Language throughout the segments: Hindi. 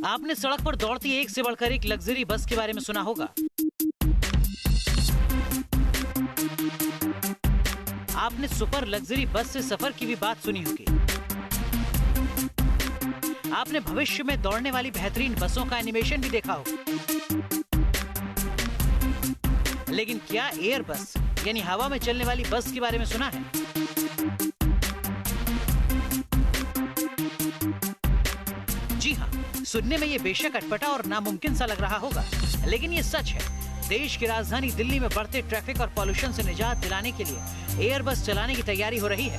आपने सड़क पर दौड़ती एक से बढ़कर एक लग्जरी बस के बारे में सुना होगा। आपने सुपर लग्जरी बस से सफर की भी बात सुनी होगी। आपने भविष्य में दौड़ने वाली बेहतरीन बसों का एनिमेशन भी देखा होगा। लेकिन क्या एयर बस यानी हवा में चलने वाली बस के बारे में सुना है? जी हाँ, सुनने में ये बेशक अटपटा और नामुमकिन सा लग रहा होगा, लेकिन ये सच है। देश की राजधानी दिल्ली में बढ़ते ट्रैफिक और पॉल्यूशन से निजात दिलाने के लिए एयर बस चलाने की तैयारी हो रही है।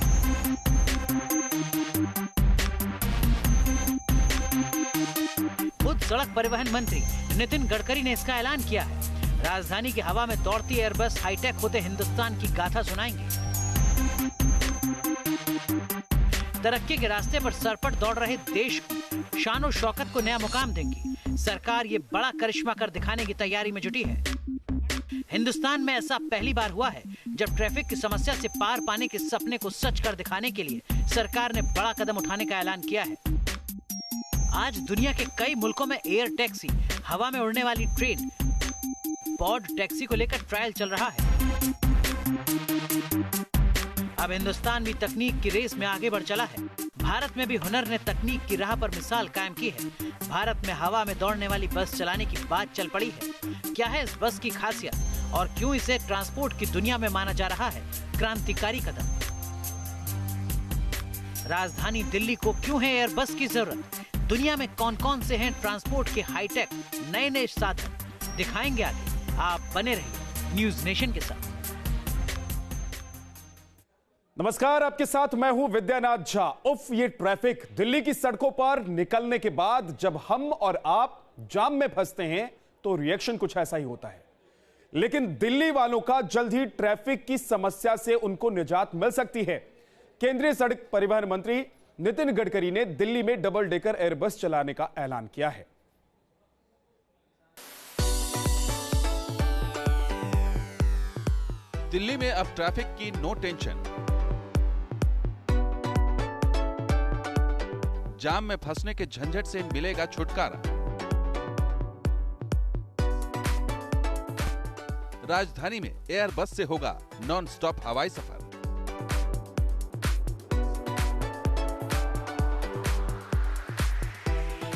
खुद सड़क परिवहन मंत्री नितिन गडकरी ने इसका ऐलान किया है। राजधानी की हवा में दौड़ती एयर बस हाईटेक होते हिंदुस्तान की गाथा सुनाएंगे। तरक्की के रास्ते पर सरपट दौड़ रहे देश को शान और शौकत को नया मुकाम देंगी। सरकार ये बड़ा करिश्मा कर दिखाने की तैयारी में जुटी है। हिंदुस्तान में ऐसा पहली बार हुआ है जब ट्रैफिक की समस्या से पार पाने के सपने को सच कर दिखाने के लिए सरकार ने बड़ा कदम उठाने का ऐलान किया है। आज दुनिया के कई मुल्कों में एयर टैक्सी, हवा में उड़ने वाली ट्रेन, पॉड टैक्सी को लेकर ट्रायल चल रहा है। अब हिंदुस्तान भी तकनीक की रेस में आगे बढ़ चला है। भारत में भी हुनर ने तकनीक की राह पर मिसाल कायम की है। भारत में हवा में दौड़ने वाली बस चलाने की बात चल पड़ी है। क्या है इस बस की खासियत और क्यों इसे ट्रांसपोर्ट की दुनिया में माना जा रहा है क्रांतिकारी कदम? राजधानी दिल्ली को क्यों है एयर बस की जरूरत? दुनिया में कौन कौन से हैं ट्रांसपोर्ट के हाईटेक नए नए साधन? दिखाएंगे आगे। आप बने रहिए न्यूज नेशन के साथ। नमस्कार, आपके साथ मैं हूं विद्यानाथ झा। उफ, ये ट्रैफिक दिल्ली की सड़कों पर निकलने के बाद जब हम और आप जाम में फंसते हैं तो रिएक्शन कुछ ऐसा ही होता है। लेकिन दिल्ली वालों का जल्द ही ट्रैफिक की समस्या से उनको निजात मिल सकती है। केंद्रीय सड़क परिवहन मंत्री नितिन गडकरी ने दिल्ली में डबल डेकर एयर बस चलाने का ऐलान किया है। दिल्ली में अब ट्रैफिक की नो टेंशन। जाम में फंसने के झंझट से मिलेगा छुटकारा। राजधानी में एयर बस से होगा नॉन स्टॉप हवाई सफर।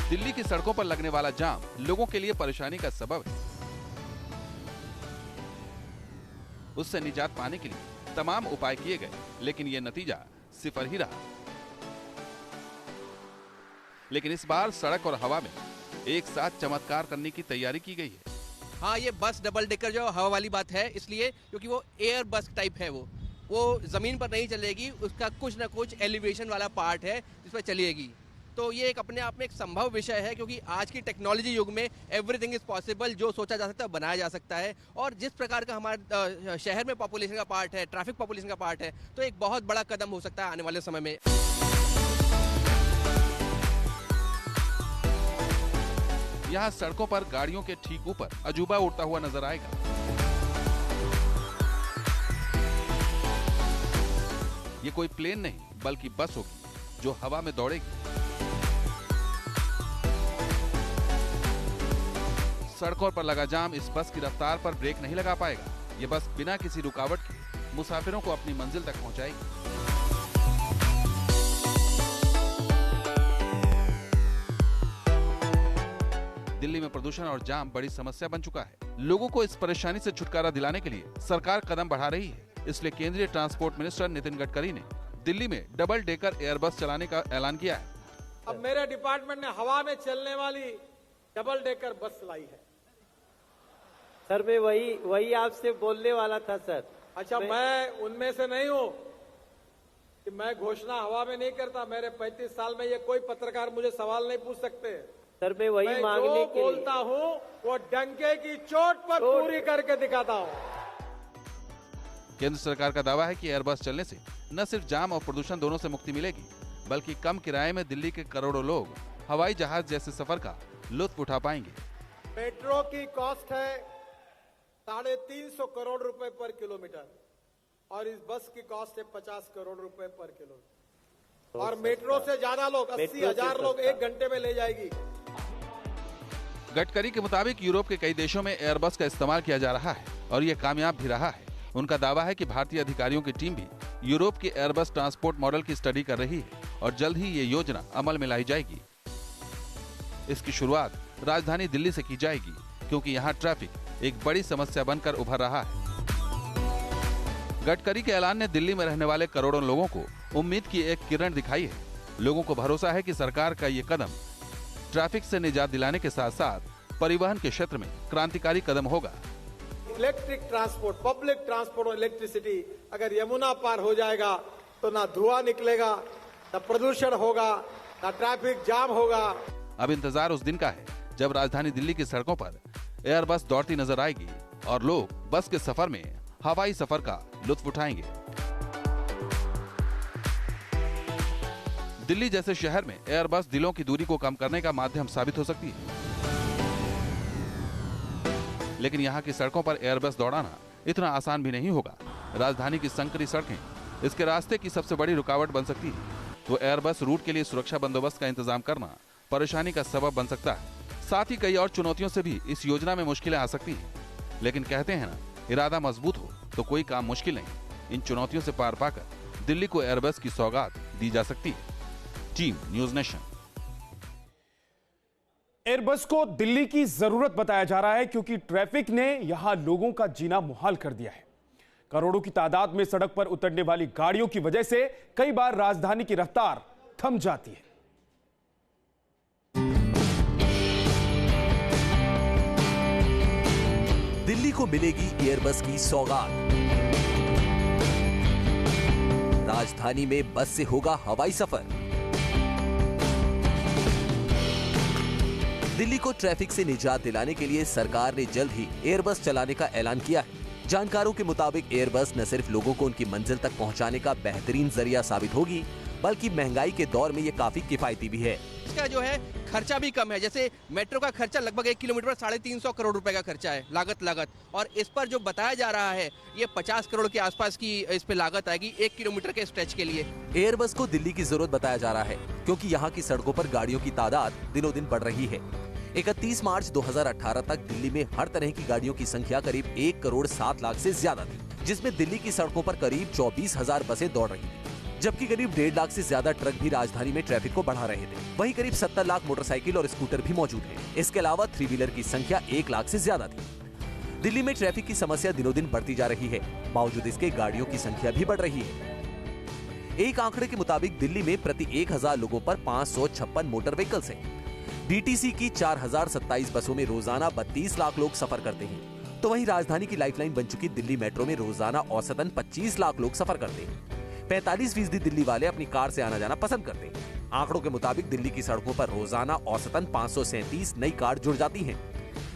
दिल्ली की सड़कों पर लगने वाला जाम लोगों के लिए परेशानी का सबब है। उससे निजात पाने के लिए तमाम उपाय किए गए, लेकिन यह नतीजा सिफर ही रहा। लेकिन इस बार सड़क और हवा में एक साथ चमत्कार करने की तैयारी की गई है। हाँ, ये बस डबल डेकर जो हवा वाली बात है, इसलिए क्योंकि वो एयर बस टाइप है। वो जमीन पर नहीं चलेगी, उसका कुछ ना कुछ एलिवेशन वाला पार्ट है जिस पर चलेगी। तो ये एक अपने आप में एक संभव विषय है, क्योंकि आज की टेक्नोलॉजी युग में एवरीथिंग इज पॉसिबल। जो सोचा जा सकता है बनाया जा सकता है। और जिस प्रकार का हमारे शहर में पॉपुलेशन का पार्ट है, ट्रैफिक पॉपुलेशन का पार्ट है, तो एक बहुत बड़ा कदम हो सकता है आने वाले समय में। यहाँ सड़कों पर गाड़ियों के ठीक ऊपर अजूबा उड़ता हुआ नजर आएगा। ये कोई प्लेन नहीं बल्कि बस होगी जो हवा में दौड़ेगी। सड़कों पर लगा जाम इस बस की रफ्तार पर ब्रेक नहीं लगा पाएगा। ये बस बिना किसी रुकावट के मुसाफिरों को अपनी मंजिल तक पहुंचाएगी। दिल्ली में प्रदूषण और जाम बड़ी समस्या बन चुका है। लोगों को इस परेशानी से छुटकारा दिलाने के लिए सरकार कदम बढ़ा रही है। इसलिए केंद्रीय ट्रांसपोर्ट मिनिस्टर नितिन गडकरी ने दिल्ली में डबल डेकर एयर बस चलाने का ऐलान किया है। अब मेरे डिपार्टमेंट ने हवा में चलने वाली डबल डेकर बस लाई है। सर, मैं वही आपसे बोलने वाला था सर। अच्छा, मैं उनमें से नहीं हूं कि मैं घोषणा हवा में नहीं करता। मेरे 35 साल में ये कोई पत्रकार मुझे सवाल नहीं पूछ सकते। सर, मैं वही मांगने के लिए बोलता हूं वो डंके की चोट पर पूरी करके दिखाता हूं। केंद्र सरकार का दावा है कि एयर बस चलने से न सिर्फ जाम और प्रदूषण दोनों से मुक्ति मिलेगी, बल्कि कम किराए में दिल्ली के करोड़ों लोग हवाई जहाज जैसे सफर का लुत्फ उठा पाएंगे। मेट्रो की कॉस्ट है 350 करोड़ रुपए पर किलोमीटर और इस बस की कॉस्ट है 50 करोड़ रुपए पर किलोमीटर। और मेट्रो से ज्यादा लोग 80,000 लोग 1 घंटे में ले जाएगी। गडकरी के मुताबिक यूरोप के कई देशों में एयरबस का इस्तेमाल किया जा रहा है और ये कामयाब भी रहा है। उनका दावा है कि भारतीय अधिकारियों की टीम भी यूरोप के एयरबस ट्रांसपोर्ट मॉडल की स्टडी कर रही है और जल्द ही ये योजना अमल में लाई जाएगी। इसकी शुरुआत राजधानी दिल्ली से की जाएगी क्योंकि यहाँ ट्रैफिक एक बड़ी समस्या बनकर उभर रहा है। गडकरी के ऐलान ने दिल्ली में रहने वाले करोड़ों लोगों को उम्मीद की एक किरण दिखाई है। लोगों को भरोसा है कि सरकार का ये कदम ट्रैफिक से निजात दिलाने के साथ साथ परिवहन के क्षेत्र में क्रांतिकारी कदम होगा। इलेक्ट्रिक ट्रांसपोर्ट, पब्लिक ट्रांसपोर्ट और इलेक्ट्रिसिटी अगर यमुना पार हो जाएगा तो ना धुआं निकलेगा, ना प्रदूषण होगा, ना ट्रैफिक जाम होगा। अब इंतजार उस दिन का है जब राजधानी दिल्ली की सड़कों पर एयरबस दौड़ती नजर आएगी और लोग बस के सफर में हवाई सफर का लुत्फ उठाएंगे। दिल्ली जैसे शहर में एयरबस दिलों की दूरी को कम करने का माध्यम साबित हो सकती है, लेकिन यहाँ की सड़कों पर एयरबस दौड़ाना इतना आसान भी नहीं होगा। राजधानी की संकरी सड़कें इसके रास्ते की सबसे बड़ी रुकावट बन सकती है। तो एयरबस रूट के लिए सुरक्षा बंदोबस्त का इंतजाम करना परेशानी का सबब बन सकता है। साथ ही कई और चुनौतियों से भी इस योजना में मुश्किलें आ सकती हैं, लेकिन कहते हैं ना, इरादा मजबूत हो तो कोई काम मुश्किल नहीं। इन चुनौतियों से पार पाकर दिल्ली को एयरबस की सौगात दी जा सकती है। Team news nation. एयरबस को दिल्ली की जरूरत बताया जा रहा है क्योंकि ट्रैफिक ने यहां लोगों का जीना मुहाल कर दिया है। करोड़ों की तादाद में सड़क पर उतरने वाली गाड़ियों की वजह से कई बार राजधानी की रफ्तार थम जाती है। दिल्ली को मिलेगी एयरबस की सौगात। राजधानी में बस से होगा हवाई सफर। दिल्ली को ट्रैफिक से निजात दिलाने के लिए सरकार ने जल्द ही एयरबस चलाने का ऐलान किया है। जानकारों के मुताबिक एयरबस न सिर्फ लोगों को उनकी मंजिल तक पहुंचाने का बेहतरीन जरिया साबित होगी, बल्कि महंगाई के दौर में ये काफी किफायती भी है। इसका जो है खर्चा भी कम है। जैसे मेट्रो का खर्चा लगभग 1 किलोमीटर पर 350 करोड़ रुपए का खर्चा है, लागत और इस पर जो बताया जा रहा है ये 50 करोड़ के आसपास की इस पे लागत आएगी 1 किलोमीटर के स्ट्रेच के लिए। एयरबस को दिल्ली की जरूरत बताया जा रहा है क्योंकि यहाँ की सड़कों पर गाड़ियों की तादाद दिनों दिन बढ़ रही है। 31 मार्च 2018 तक दिल्ली में हर तरह की गाड़ियों की संख्या करीब 1 करोड़ 7 लाख से ज्यादा थी, जिसमें दिल्ली की सड़कों पर करीब 24,000 बसें दौड़ रही थी, जबकि करीब 1.5 लाख से ज्यादा ट्रक भी राजधानी में ट्रैफिक को बढ़ा रहे थे। वहीं करीब 70 लाख मोटरसाइकिल और स्कूटर भी मौजूद हैं। इसके अलावा 3 व्हीलर की संख्या 1 लाख से ज्यादा थी। दिल्ली में ट्रैफिक की समस्या दिनों दिन बढ़ती जा रही है, बावजूद इसके गाड़ियों की संख्या भी बढ़ रही है। एक आंकड़े के मुताबिक दिल्ली में प्रति 1000 लोगों पर 556 मोटर व्हीकल्स हैं। डीटीसी की 4027 बसों में रोजाना 32 लाख लोग सफर करते हैं। तो वहीं राजधानी की लाइफलाइन बन चुकी दिल्ली मेट्रो में रोजाना औसतन 25 लाख लोग सफर करते हैं। 45% दिल्ली वाले अपनी कार से आना जाना पसंद करते हैं। आंकड़ों के मुताबिक दिल्ली की सड़कों पर रोजाना औसतन 537 नई कार जुड़ जाती हैं।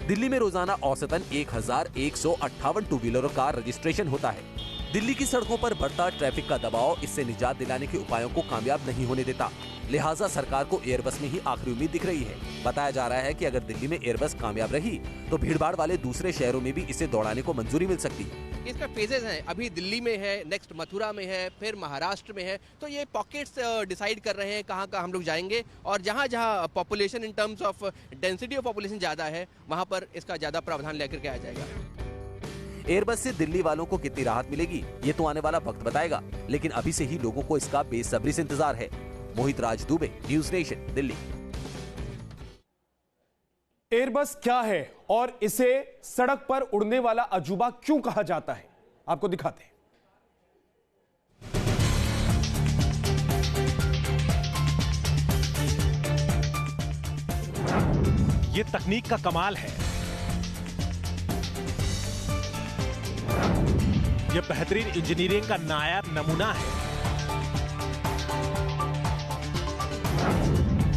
दिल्ली में रोजाना औसतन 1158 टू व्हीलर कार रजिस्ट्रेशन होता है। दिल्ली की सड़कों पर बढ़ता ट्रैफिक का दबाव इससे निजात दिलाने के उपायों को कामयाब नहीं होने देता। लिहाजा सरकार को एयरबस में ही आखिरी उम्मीद दिख रही है। बताया जा रहा है कि अगर दिल्ली में एयरबस कामयाब रही तो भीड़भाड़ वाले दूसरे शहरों में भी इसे दौड़ाने को मंजूरी मिल सकती है। इसका फेजेस हैं, अभी दिल्ली में है, नेक्स्ट मथुरा में है, फिर महाराष्ट्र में है। तो ये पॉकेट्स डिसाइड कर रहे हैं कहाँ हम लोग जाएंगे, और जहाँ जहाँ population in terms of density of population ज्यादा है वहाँ पर इसका ज्यादा प्रावधान लेकर के आ जाएगा। एयरबस से दिल्ली वालों को कितनी राहत मिलेगी ये तो आने वाला वक्त बताएगा, लेकिन अभी से ही लोगों को इसका बेसब्री से इंतजार है। Mohit Raj Dubey, news nation, Delhi. Airbus क्या है और इसे सड़क पर उड़ने वाला अजूबा क्यों कहा जाता है, आपको दिखाते हैं। ये तकनीक का कमाल है। यह बेहतरीन इंजीनियरिंग का नायाब नमूना है।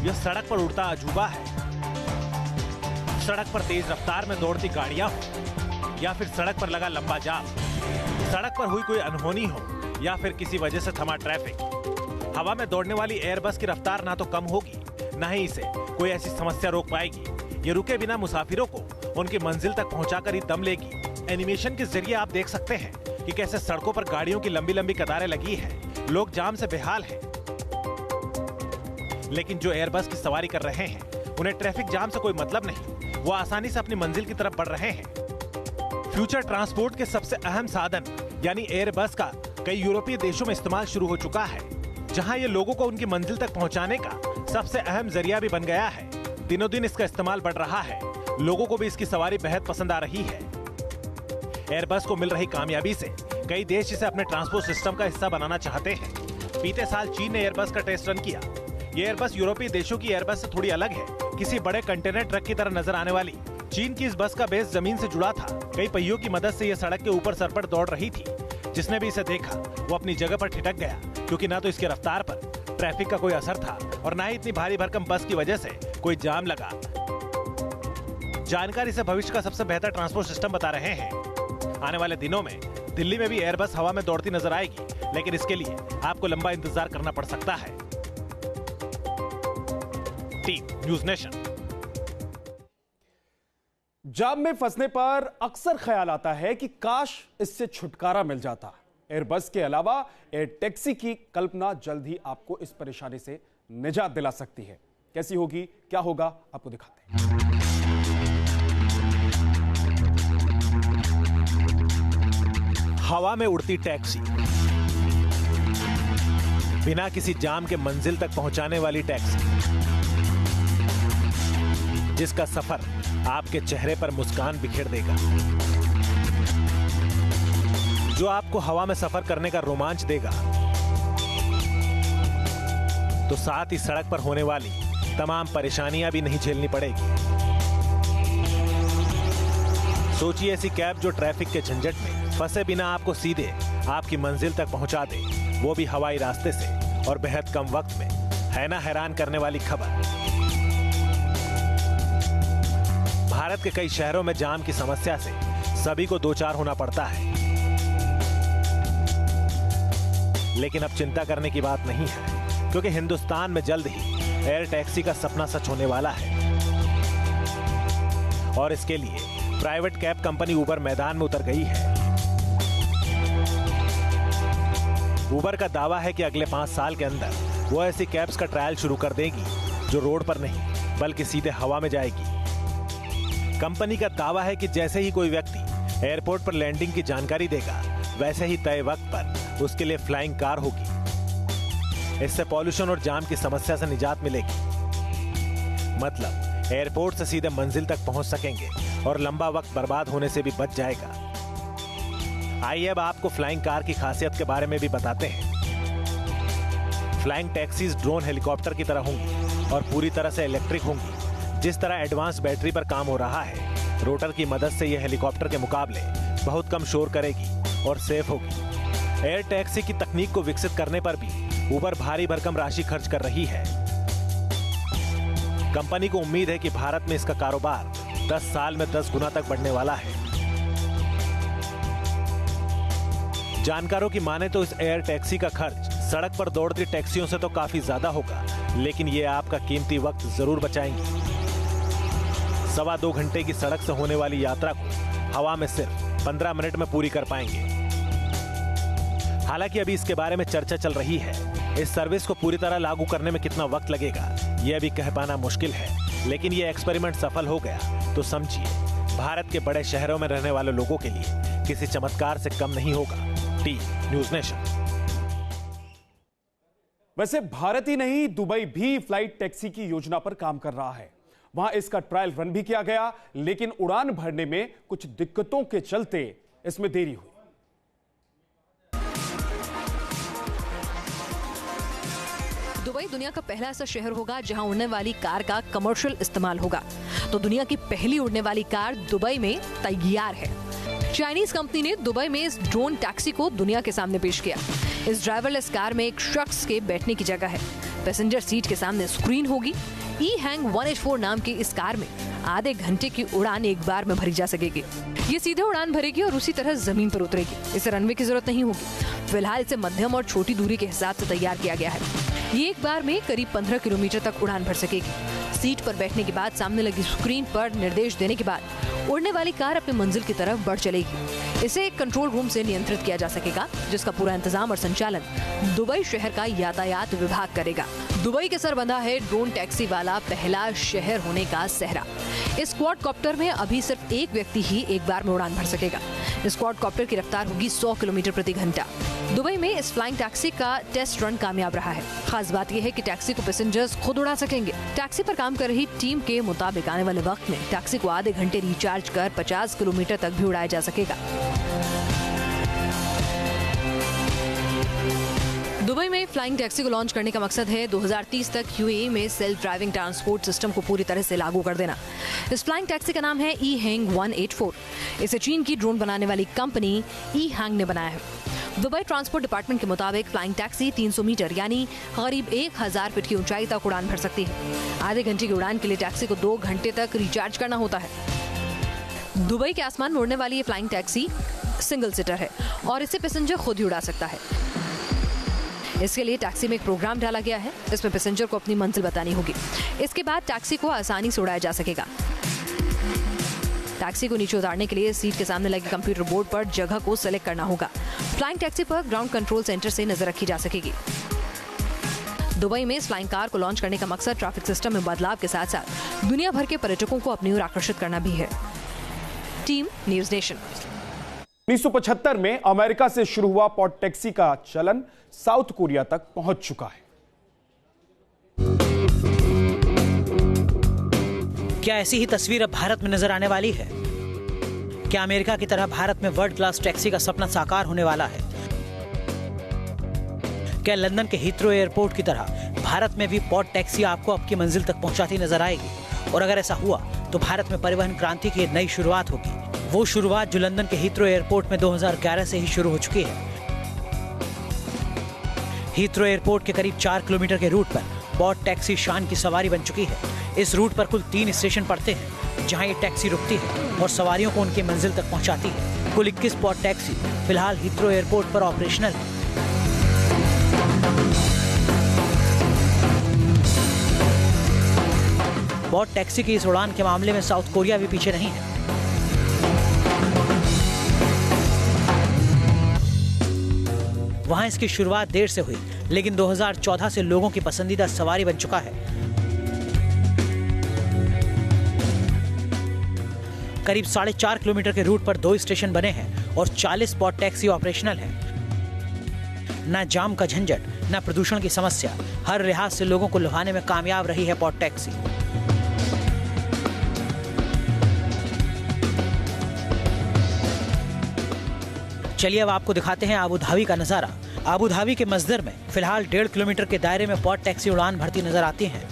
यह सड़क पर उड़ता अजूबा है। सड़क पर तेज रफ्तार में दौड़ती गाड़ियां हो या फिर सड़क पर लगा लंबा जाम, सड़क पर हुई कोई अनहोनी हो या फिर किसी वजह से थमा ट्रैफिक, हवा में दौड़ने वाली एयरबस की रफ्तार ना तो कम होगी ना ही इसे कोई ऐसी समस्या रोक पाएगी। ये रुके बिना मुसाफिरों को उनकी मंजिल तक पहुंचाकर ही दम लेगी। एनिमेशन के जरिए आप देख सकते हैं कि कैसे सड़कों पर गाड़ियों की लंबी लंबी कतारें लगी हैं, लोग जाम से बेहाल हैं। लेकिन जो एयरबस की सवारी कर रहे हैं उन्हें ट्रैफिक जाम से कोई मतलब नहीं। वो आसानी से अपनी मंजिल की तरफ बढ़ रहे हैं। फ्यूचर ट्रांसपोर्ट के सबसे अहम साधन यानी एयरबस का कई यूरोपीय देशों में इस्तेमाल शुरू हो चुका है, जहां ये लोगों को उनकी मंजिल तक पहुंचाने का सबसे अहम जरिया भी बन गया है। दिनों दिन इसका इस्तेमाल बढ़ रहा है, लोगों को भी इसकी सवारी बेहद पसंद आ रही है। एयरबस को मिल रही कामयाबी से कई देश इसे अपने ट्रांसपोर्ट सिस्टम का हिस्सा बनाना चाहते हैं। बीते साल चीन ने एयरबस का टेस्ट रन किया। ये एयरबस यूरोपीय देशों की एयरबस से थोड़ी अलग है। किसी बड़े कंटेनर ट्रक की तरह नजर आने वाली चीन की इस बस का बेस जमीन से जुड़ा था। कई पहियों की मदद से यह सड़क के ऊपर सरपट दौड़ रही थी। जिसने भी इसे देखा वो अपनी जगह पर ठिठक गया, क्योंकि ना तो इसकी रफ्तार पर ट्रैफिक का कोई असर था और ना ही इतनी भारी भरकम बस की वजह से कोई जाम लगा। जानकार इसे भविष्य का सबसे बेहतर ट्रांसपोर्ट सिस्टम बता रहे हैं। आने वाले दिनों में दिल्ली में भी एयरबस हवा में दौड़ती नजर आएगी, लेकिन इसके लिए आपको लंबा इंतजार करना पड़ सकता है। Team news nation. जाम में फंसने पर अक्सर ख्याल आता है कि काश इससे छुटकारा मिल जाता। एयरबस के अलावा एयर टैक्सी की कल्पना जल्द ही आपको इस परेशानी से निजात दिला सकती है। कैसी होगी, क्या होगा, आपको दिखाते हैं। हवा में उड़ती टैक्सी, बिना किसी जाम के मंजिल तक पहुंचाने वाली टैक्सी, जिसका सफर आपके चेहरे पर मुस्कान बिखेर देगा, जो आपको हवा में सफर करने का रोमांच देगा, तो साथ ही सड़क पर होने वाली तमाम परेशानियां भी नहीं झेलनी पड़ेगी। सोचिए ऐसी कैब जो ट्रैफिक के झंझट में फंसे बिना आपको सीधे आपकी मंजिल तक पहुंचा दे, वो भी हवाई रास्ते से और बेहद कम वक्त में। है ना हैरान करने वाली खबर। भारत के कई शहरों में जाम की समस्या से सभी को दो चार होना पड़ता है, लेकिन अब चिंता करने की बात नहीं है, क्योंकि हिंदुस्तान में जल्द ही एयर टैक्सी का सपना सच होने वाला है। और इसके लिए प्राइवेट कैब कंपनी उबर मैदान में उतर गई है। उबर का दावा है कि अगले 5 साल के अंदर वो ऐसी कैब्स का ट्रायल शुरू कर देगी जो रोड पर नहीं बल्कि सीधे हवा में जाएगी। कंपनी का दावा है कि जैसे ही कोई व्यक्ति एयरपोर्ट पर लैंडिंग की जानकारी देगा, वैसे ही तय वक्त पर उसके लिए फ्लाइंग कार होगी। इससे पॉल्यूशन और जाम की समस्या से निजात मिलेगी। मतलब एयरपोर्ट से सीधे मंजिल तक पहुंच सकेंगे और लंबा वक्त बर्बाद होने से भी बच जाएगा। आइए अब आपको फ्लाइंग कार की खासियत के बारे में भी बताते हैं। फ्लाइंग टैक्सीज ड्रोन हेलीकॉप्टर की तरह होंगी और पूरी तरह से इलेक्ट्रिक होंगी। जिस तरह एडवांस बैटरी पर काम हो रहा है, रोटर की मदद से यह हेलीकॉप्टर के मुकाबले बहुत कम शोर करेगी और सेफ होगी। एयर टैक्सी की तकनीक को विकसित करने पर भी उबर भारी भरकम राशि खर्च कर रही है। कंपनी को उम्मीद है कि भारत में इसका कारोबार 10 साल में 10 गुना तक बढ़ने वाला है। जानकारों की माने तो इस एयर टैक्सी का खर्च सड़क पर दौड़ती टैक्सियों से तो काफी ज्यादा होगा, लेकिन ये आपका कीमती वक्त जरूर बचाएंगी। 2.25 घंटे की सड़क से होने वाली यात्रा को हवा में सिर्फ 15 मिनट में पूरी कर पाएंगे। हालांकि अभी इसके बारे में चर्चा चल रही है। इस सर्विस को पूरी तरह लागू करने में कितना वक्त लगेगा, यह अभी कह पाना मुश्किल है। लेकिन यह एक्सपेरिमेंट सफल हो गया तो समझिए भारत के बड़े शहरों में रहने वाले लोगों के लिए किसी चमत्कार से कम नहीं होगा। Team news nation. वैसे भारत ही नहीं, दुबई भी फ्लाइट टैक्सी की योजना पर काम कर रहा है। वहां इसका ट्रायल रन भी किया गया, लेकिन उड़ान भरने में कुछ दिक्कतों के चलते इसमें देरी हुई। दुबई दुनिया का पहला ऐसा शहर होगा जहां उड़ने वाली कार का कमर्शियल इस्तेमाल होगा। तो दुनिया की पहली उड़ने वाली कार दुबई में तैयार है। चाइनीज कंपनी ने दुबई में इस ड्रोन टैक्सी को दुनिया के सामने पेश किया। इस ड्राइवरलेस कार में एक शख्स के बैठने की जगह है। पैसेंजर सीट के सामने स्क्रीन होगी। E-Hang 1H4 नाम की इस कार में आधे घंटे की उड़ान एक बार में भरी जा सकेगी। ये सीधे उड़ान भरेगी और उसी तरह जमीन पर उतरेगी। इसे रनवे की जरूरत नहीं होगी। फिलहाल इसे मध्यम और छोटी दूरी के हिसाब से तैयार किया गया है। ये एक बार में करीब 15 किलोमीटर तक उड़ान भर सकेगी। सीट पर बैठने के बाद सामने लगी स्क्रीन पर निर्देश देने के बाद उड़ने वाली कार अपनी मंजिल की तरफ बढ़ चलेगी। इसे एक कंट्रोल रूम से नियंत्रित किया जा सकेगा, जिसका पूरा इंतजाम और संचालन दुबई शहर का यातायात विभाग करेगा। दुबई के सर बंधा है ड्रोन टैक्सी वाला पहला शहर होने का सेहरा। इस क्वाड कॉप्टर में अभी सिर्फ एक व्यक्ति ही एक बार में उड़ान भर सकेगा। इस क्वाड कॉप्टर की रफ्तार होगी 100 किलोमीटर प्रति घंटा। दुबई में इस फ्लाइंग टैक्सी का टेस्ट रन कामयाब रहा है। खास बात यह है कि टैक्सी को पैसेंजर्स खुद उड़ा सकेंगे। टैक्सी पर काम कर रही टीम के मुताबिक आने वाले वक्त में टैक्सी को आधे घंटे रिचार्ज कर 50 किलोमीटर तक भी उड़ाया जा सकेगा। दुबई में फ्लाइंग टैक्सी को लॉन्च करने का मकसद है 2030 तक यूएई में सेल्फ ड्राइविंग ट्रांसपोर्ट सिस्टम को पूरी तरह से लागू कर देना। इस फ्लाइंग टैक्सी का नाम है ई-हैंग 184। इसे चीन की ड्रोन बनाने वाली कंपनी ई-हैंग ने बनाया है। दुबई ट्रांसपोर्ट डिपार्टमेंट के मुताबिक फ्लाइंग टैक्सी 300 मीटर यानी करीब 1000 फीट की ऊंचाई तक उड़ान भर सकती है। आधे घंटे की उड़ान के लिए टैक्सी को 2 घंटे तक रिचार्ज करना होता है। दुबई के आसमान में उड़ने वाली ये फ्लाइंग टैक्सी सिंगल सीटर है और इसे पैसेंजर खुद ही उड़ा सकता है। इसके लिए टैक्सी में एक प्रोग्राम डाला गया है। इसमें पैसेंजर को अपनी मंजिल बतानी होगी। इसके बाद टैक्सी को आसानी से उड़ाया जा सकेगा। टैक्सी को नीचे उतारने के लिए सीट के सामने लगे कंप्यूटर बोर्ड पर जगह को सेलेक्ट करना होगा। फ्लाइंग टैक्सी पर ग्राउंड कंट्रोल सेंटर से नजर रखी जा सकेगी। दुबई में इस फ्लाइंग कार को लॉन्च करने का मकसद ट्रैफिक सिस्टम में बदलाव के साथ साथ दुनिया भर के पर्यटकों को अपनी ओर आकर्षित करना भी है। Team news nation. 1975 में अमेरिका से शुरू हुआ पॉड टैक्सी का चलन साउथ कोरिया तक पहुंच चुका है। क्या ऐसी ही तस्वीर अब भारत में नजर आने वाली है? क्या अमेरिका की तरह भारत में वर्ल्ड क्लास टैक्सी का सपना साकार होने वाला है? क्या लंदन के हीथ्रो एयरपोर्ट की तरह भारत में भी पॉड टैक्सी आपको आपकी मंजिल तक पहुंचाती नजर आएगी? और अगर ऐसा हुआ तो भारत में परिवहन क्रांति की नई शुरुआत होगी। वो शुरुआत जो लंदन के हीथ्रो एयरपोर्ट में 2011 से ही शुरू हो चुकी है। हीथ्रो एयरपोर्ट के करीब 4 किलोमीटर के रूट पर पॉड टैक्सी शान की सवारी बन चुकी है। इस रूट पर कुल 3 स्टेशन पड़ते हैं जहां ये टैक्सी रुकती है और सवारियों को उनकी मंजिल तक पहुंचाती है। कुल 21 पॉड टैक्सी फिलहाल हीथ्रो एयरपोर्ट पर ऑपरेशनल है। पॉड टैक्सी की इस उड़ान के मामले में साउथ कोरिया भी पीछे नहीं है। वहां इसकी शुरुआत देर से हुई, लेकिन 2014 से लोगों की पसंदीदा सवारी बन चुका है। करीब 4.5 किलोमीटर के रूट पर 2 स्टेशन बने हैं और 40 पॉड टैक्सी ऑपरेशनल हैं। ना जाम का झंझट, ना प्रदूषण की समस्या, हर लिहाज से लोगों को लुभाने में कामयाब रही है पॉड टैक्सी। चलिए अब आपको दिखाते हैं आबू धाबी का नजारा। आबू धाबी के मस्दर में फिलहाल 1.5 किलोमीटर के दायरे में पॉड टैक्सी उड़ान भरती नजर आती हैं।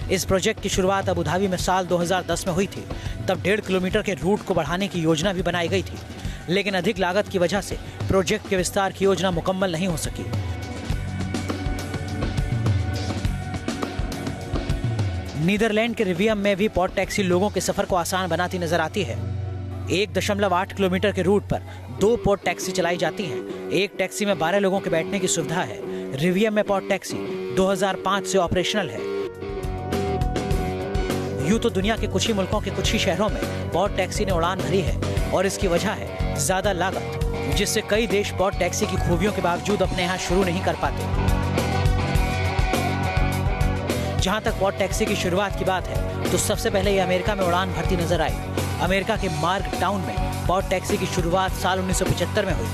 इस प्रोजेक्ट की शुरुआत अबू धाबी में साल 2010 में हुई थी। तब 1.5 किलोमीटर के रूट को बढ़ाने की योजना भी बनाई गई थी, लेकिन अधिक लागत की वजह से प्रोजेक्ट के विस्तार की योजना मुकम्मल नहीं हो सकी। नीदरलैंड के रिवियम में भी पॉड टैक्सी लोगों के सफर को आसान बनाती नजर आती है। 1.8 किलोमीटर के रूट पर 2 पॉड टैक्सी चलाई जाती हैं। एक टैक्सी में 12 लोगों के बैठने की सुविधा है। रिवियम में पॉड टैक्सी 2005 से ऑपरेशनल है। यूं तो दुनिया के कुछ ही मुल्कों के कुछ ही शहरों में पॉड टैक्सी ने उड़ान भरी है और इसकी वजह है ज्यादा लागत, जिससे कई देश पॉड टैक्सी की खूबियों के बावजूद अपने यहाँ शुरू नहीं कर पाते। जहां तक पॉड टैक्सी की शुरुआत की बात है तो सबसे पहले ये अमेरिका में उड़ान भरती नजर आई। अमेरिका के मार्ग टाउन में पॉड टैक्सी की शुरुआत साल 1975 में हुई।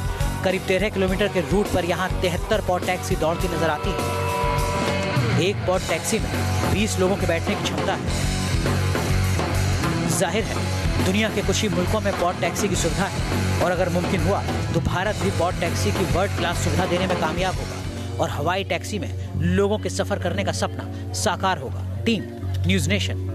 करीब 13 किलोमीटर के रूट पर यहाँ 73 पॉड टैक्सी दौड़ती नजर आती है। एक पॉड टैक्सी में 20 लोगों के बैठने की क्षमता है। जाहिर है दुनिया के कुछ ही मुल्कों में पॉड टैक्सी की सुविधा है और अगर मुमकिन हुआ तो भारत भी पॉड टैक्सी की वर्ल्ड क्लास सुविधा देने में कामयाब होगा और हवाई टैक्सी में लोगों के सफर करने का सपना साकार होगा। Team news nation.